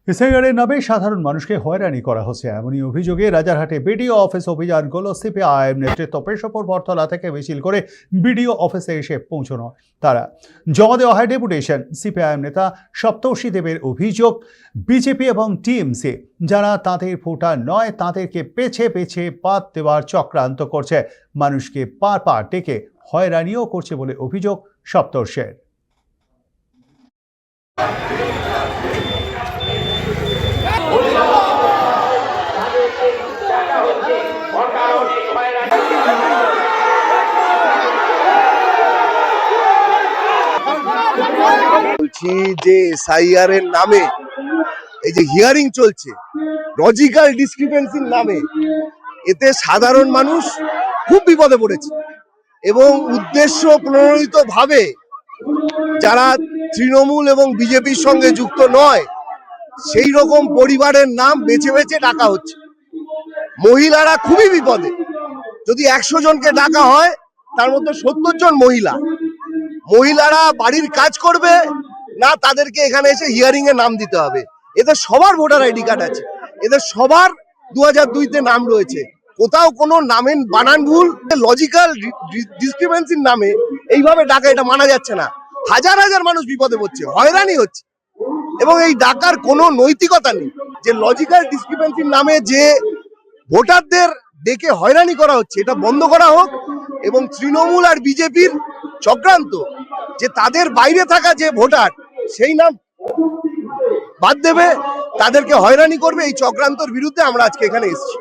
এসআইআরের নামে সাধারণ মানুষকে হয়রানি করা হচ্ছে এমনই অভিযোগে রাজারহাটে বিডিও অফিস অভিযান করল সিপিআইএম নেতৃত্ব। পেশাপুর বটতলা থেকে মিছিল করে বিডিও অফিসে এসে পৌঁছানো তারা জমা দেওয়া হয় ডেপুটেশন। সিপিআইএম নেতা সপ্তর্ষি দেবের অভিযোগ, বিজেপি এবং টিএমসি যারা তাদের ভোটার নয় তাদেরকে পেছে পেছে বাদ দেওয়ার চক্রান্ত করছে, মানুষকে পা ডেকে হয়রানিও করছে বলে অভিযোগ সপ্তর্ষির। বলছি যে এসআইআর এর নামে এই যে হিয়ারিং চলছে লজিক্যাল ডিসক্রিপেন্সির নামে, এতে সাধারণ মানুষ খুব বিপদে পড়েছে এবং উদ্দেশ্য প্রণোদিত ভাবে যারা তৃণমূল এবং বিজেপির সঙ্গে যুক্ত নয় সেই রকম পরিবারের নাম বেছে বেছে ডাকা হচ্ছে। মহিলারা খুবই বিপদে। যদি 100 জনকে ডাকা হয় তার মধ্যে 70 জন মহিলারা বাড়ির কাজ করবে না, তাদেরকে এখানে এসে হিয়ারিং এ নাম দিতে হবে। এদের সবার ভোটার আইডি কার্ড আছে, এদের সবার 2002-তে নাম রয়েছে। কোথাও কোনো নামের বানান ভুল, লজিক্যাল ডিসক্রিপেন্সির নামে এইভাবে ডাকা, এটা মানা যাচ্ছে না। হাজার হাজার মানুষ বিপদে পড়ছে, হয়রানি হচ্ছে এবং এই ডাকার কোনো নৈতিকতা নেই। যে লজিক্যাল ডিসক্রিপেন্সির নামে যে ভোটারদের ডেকে হয়রানি করা হচ্ছে, এটা বন্ধ করা হোক এবং তৃণমূল আর বিজেপির চক্রান্ত যে তাদের বাইরে থাকা যে ভোটার সেই নাম বাদ দেবে, তাদেরকে হয়রানি করবে, এই চক্রান্তর বিরুদ্ধে আমরা আজকে এখানে এসেছি।